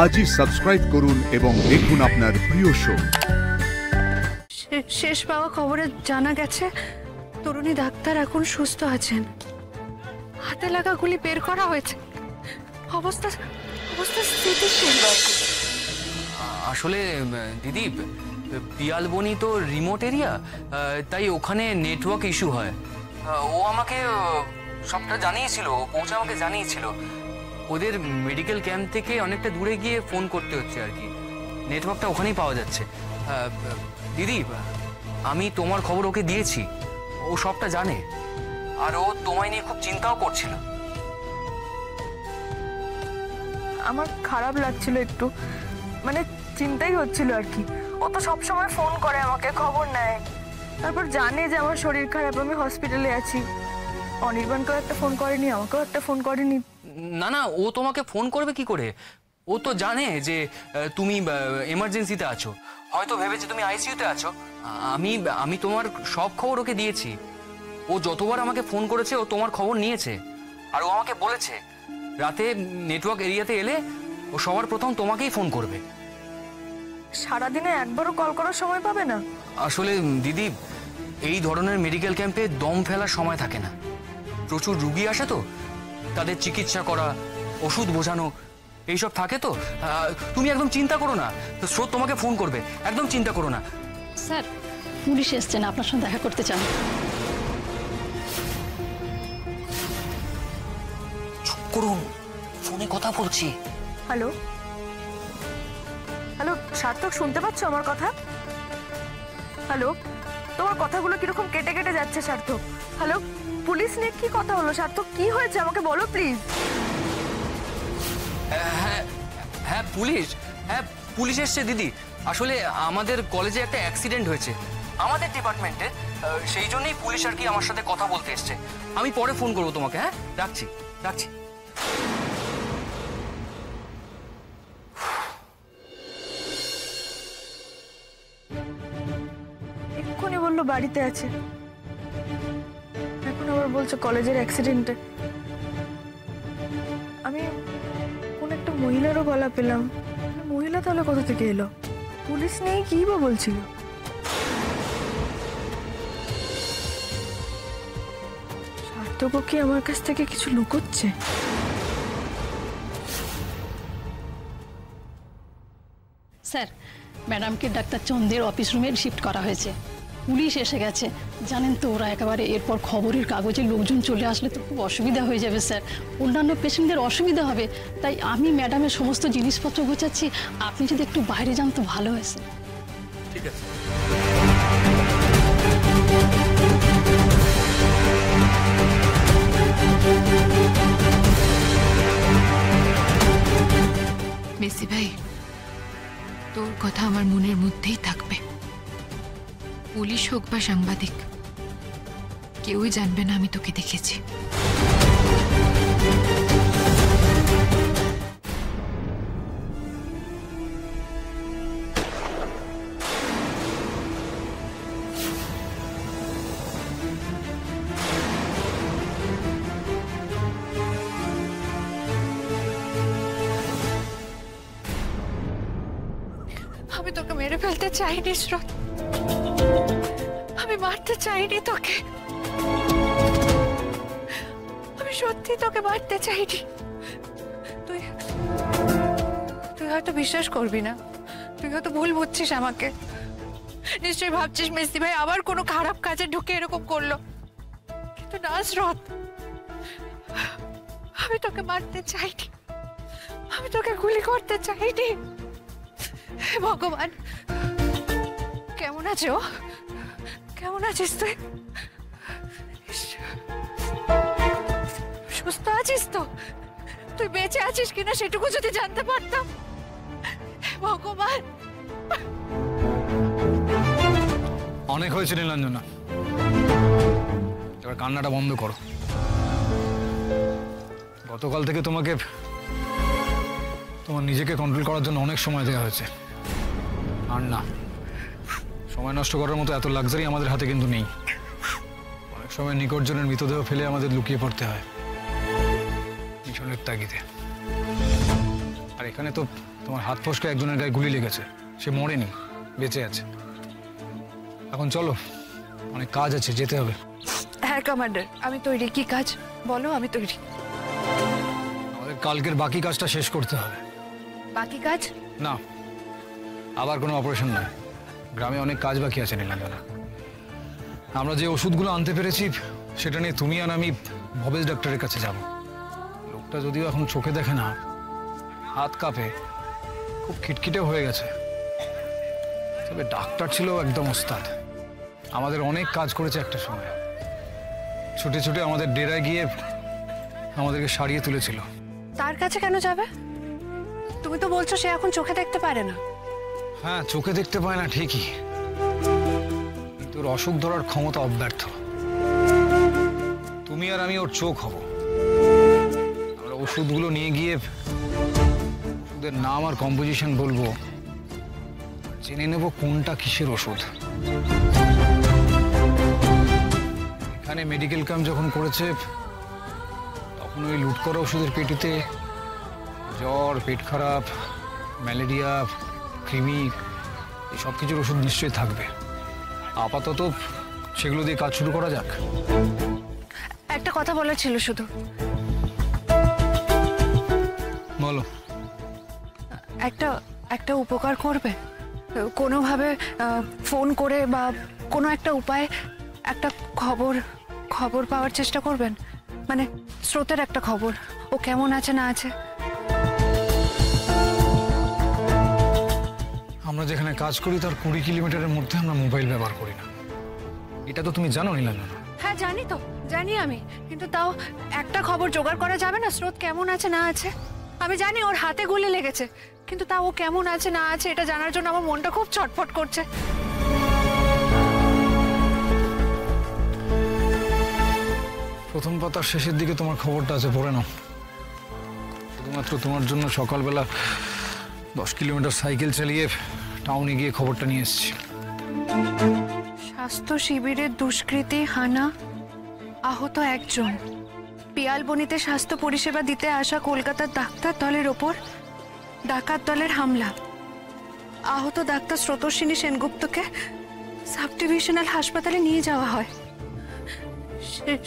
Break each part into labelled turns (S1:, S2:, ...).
S1: আজই সাবস্ক্রাইব করুন এবং দেখুন আপনার প্রিয় শো।
S2: শেষ পাওয়া খবরে জানা গেছে তরুণী ডাক্তার এখন সুস্থ আছেন। হাতে লাগা গুলি বের করা হয়েছে। অবস্থা অবস্থা স্থিতিশীল।
S3: আসলে দিদি, পিয়ালবনি তো রিমোট এরিয়া, তাই ওখানে নেটওয়ার্ক ইস্যু হয়। ও আমাকে সবটা জানিয়েছিল, পৌঁছে আমাকে জানিয়েছিল ওদের মেডিকেল ক্যাম্প থেকে অনেকটা দূরে গিয়ে ফোন করতে হচ্ছে আর কি। নেটওয়ার্কটা ওখানেই পাওয়া যাচ্ছে। দিদি, আমি তোমার খবর ওকে দিয়েছি, ও সবটা জানে, আর ও তোমায় নিয়ে খুব চিন্তাও করছিল।
S4: আমার খারাপ লাগছিল একটু, মানে চিন্তাই হচ্ছিল আর কি। ও তো সবসময় ফোন করে আমাকে, খবর নেয়, তারপর জানে যে আমার শরীর খারাপ, আমি হসপিটালে আছি। অনির্বাণকেও একটা ফোন করেনি, আমাকেও একটা ফোন করেনি।
S3: না না, ও তোমাকে ফোন করবে কি করে? ও তো জানে যে তুমি এমার্জেন্সিতে আছো, হয়তো ভেবেছে তুমি আইসিইউতে আছো। আমি তোমার সব খবর ওকে দিয়েছি। ও যতবার আমাকে ফোন করেছে ও তোমার খবর নিয়েছে, আর ও আমাকে বলেছে রাতে নেটওয়ার্ক এরিয়াতে এলে ও সবার প্রথম তোমাকেই ফোন করবে।
S4: সারাদিনে একবারও কল করার সময় পাবে না?
S3: আসলে দিদি, এই ধরনের মেডিকেল ক্যাম্পে দম ফেলার সময় থাকে না। প্রচুর রুগী আসে তো, তাদের চিকিৎসা করা, ওষুধ বোঝানো এইসব থাকে তো। তুমি একদম চিন্তা করো না, স্রোত তোমাকে ফোন করবে, একদম চিন্তা করো না।
S5: স্যার, পুলিশ এসছেন, আপনার সঙ্গে দেখা করতে চান।
S3: চুপ করুন, ফোনে কথা বলছি।
S4: হ্যালো হ্যালো, সার্থক শুনতে পাচ্ছ আমার কথা? হ্যালো, তোমার কথাগুলো কিরকম কেটে কেটে যাচ্ছে সার্থক। হ্যালো, পুলিশ নিয়ে কি কথা হলো সার্থক? কি হয়েছে আমাকে বলো প্লিজ।
S3: হ্যাঁ পুলিশ এসছে দিদি। আসলে আমাদের কলেজে একটা অ্যাক্সিডেন্ট হয়েছে আমাদের ডিপার্টমেন্টে, সেই জন্যই পুলিশ আর কি আমার সাথে কথা বলতে এসছে। আমি পরে ফোন করবো তোমাকে। হ্যাঁ, রাখছি।
S4: এক্ষুনি বললো বাড়িতে আছে, এখন আবার বলছে কলেজের অ্যাক্সিডেন্টে। আমি কোন একটা মহিলারও গলা পেলাম। মহিলা তাহলে কোথা থেকে এলো? পুলিশ নেই কি বা বলছিল? সার্থক কি আমার কাছ থেকে কিছু লুকোচ্ছে?
S5: স্যার, ম্যাডামকে ডাক্তার চন্দ্রের অফিস রুমে শিফট করা হয়েছে। পুলিশ এসে গেছে, জানেন তো ওরা একেবারে এরপর খবরের কাগজে লোকজন চলে আসলে তো খুব অসুবিধা হয়ে যাবে স্যার, অন্যান্য পেশেন্টদের অসুবিধা হবে। তাই আমি ম্যাডামের সমস্ত জিনিসপত্র গোছাচ্ছি, আপনি যদি একটু বাইরে যান তো ভালো হয় স্যার।
S3: ঠিক আছে।
S6: মেসি ভাই, তোর কথা আমার মনের মধ্যেই থাকবে। পুলিশ হোক বা সাংবাদিক, কেউই জানবে না আমি তোকে দেখেছি।
S2: আমি তোকে মেরে ফেলতে চাইনি স্রোত, আমি মারতে চাইনি তোকে, আমি সত্যি তোকে মারতে চাইনি। তুই তুই হয়তো বিশ্বাস করবি না, তুই হয়তো ভুল বুঝছিস আমাকে। নিশ্চয়ই ভাবছিস মেসি ভাই আবার কোনো খারাপ কাজে ঢুকে এরকম করলো, কিন্তু না স্রোত, আমি তোকে মারতে চাইনি, আমি তোকে গুলি করতে চাইনি। ভগবান, কেমন আছো? কেমন আছিস তুই? সুস্থ আছিস তো? তুই বেঁচে আছিস কিনা সেটুকু যদি জানতে পারতাম। ভগবান,
S7: অনেক হয়েছে নীলাঞ্জনা, এবার কান্নাটা বন্ধ করো। গতকাল থেকে তোমাকে তোমার নিজেকে কন্ট্রোল করার জন্য অনেক সময় দেওয়া হয়েছে, আর না, সময় নষ্ট করার মতো এত লাক্সারি আমাদের হাতে কিন্তু নেই। অনেক সময় নিকটজনের মৃতদেহ ফেলে আমাদের লুকিয়ে পড়তে হয় মিশনের তাগিদে। আর এখানে তো তোমার হাত ফসকে একজনের গায়ে গুলি লেগেছে, সে মরেনি, বেঁচে আছে। এখন চলো, অনেক কাজ আছে, যেতে হবে।
S2: হ্যাঁ কমান্ডার, আমি তৈরি। কি কাজ বলো, আমি তৈরি।
S7: আমাদের কালকের বাকি কাজটা শেষ করতে হবে।
S2: বাকি কাজ?
S7: না, আবার কোনো অপারেশন নয়, গ্রামে অনেক কাজ বাকি আছে নীলাঞ্জনা। আমরা যে ওষুধগুলো আনতে পেরেছি সেটা নিয়ে তুমি আর আমি ভবেশ ডাক্তারের কাছে যাব। লোকটা যদিও এখন চোখে দেখে না, হাত কাঁপে, খুব খিটখিটে হয়ে গেছে, তবে ডাক্তার ছিল একদম ওস্তাদ। আমাদের অনেক কাজ করেছে একটা সময়, ছুটে ছুটে আমাদের ডেরায় গিয়ে আমাদেরকে সারিয়ে তুলেছিল।
S2: তার কাছে কেন যাবে? তুমি তো বলছো সে এখন চোখে দেখতে পারে না।
S7: হ্যাঁ, চোখে দেখতে পায় না ঠিকই, কিন্তু ওর অসুখ ধরার ক্ষমতা অব্যর্থ। তুমি আর আমি ওর চোখ হব। আমরা ওষুধগুলো নিয়ে গিয়ে ওষুধের নাম আর কম্পোজিশন বলবো, জেনে নেব কোনটা কিসের ওষুধ। এখানে মেডিকেল ক্যাম্প যখন করেছে তখন ওই লুট করা ওষুধের পেটিতে জ্বর, পেট খারাপ, ম্যালেরিয়া, কৃমি, এই সব কিছুর ওষুধ নিশ্চয়ই থাকবে। আপাতত সেগুলো দিয়ে কাজ শুরু করা যাক।
S2: একটা কথা বলার ছিল শুধু।
S7: বলো।
S2: একটা উপকার করবে, কোনোভাবে ফোন করে বা কোনো একটা উপায়ে একটা খবর পাওয়ার চেষ্টা করবেন। মানে স্রোতের একটা খবর, ও কেমন আছে না আছে।
S7: আমরা যেখানে কাজ করি তার 20 কিলোমিটারের মধ্যে আমরা মোবাইল ব্যবহার করি না, এটা তো তুমি জানো নীলাঞ্জনা।
S2: হ্যাঁ জানি তো, জানি আমি, কিন্তু তাও একটা খবর জোগাড় করা যাবে না স্রোত কেমন আছে না আছে। আমি জানি ওর হাতে গুলি লেগেছে, কিন্তু তাও ও কেমন আছে না আছে এটা জানার জন্য আমার মনটা খুব ছটফট করছে।
S7: প্রথম পাতার শেষের দিকে তোমার খবরটা আছে, পড়ে নাও। শুধুমাত্র তোমার জন্য সকালবেলা 10 কিলোমিটার সাইকেল চালিয়ে টাউনে গিয়ে খবরটা নিয়ে এসেছি।
S2: স্বাস্থ্য শিবিরের দুষ্কৃতী হানা, আহত একজন। পিয়ালবনিতে স্বাস্থ্য পরিষেবা দিতে আসা কলকাতার ডাক্তার দলের ওপর ডাকাত দলের হামলা। আহত ডাক্তার স্রোতস্বিনী সেনগুপ্তকে সাব ডিভিশনাল হাসপাতালে নিয়ে যাওয়া হয়।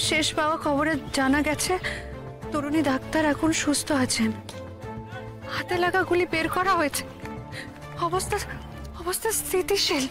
S2: শেষ পাওয়া খবরে জানা গেছে তরুণী ডাক্তার এখন সুস্থ আছেন। হাতে লাগা গুলি বের করা হয়েছে, অবস্থা স্থিতিশীল।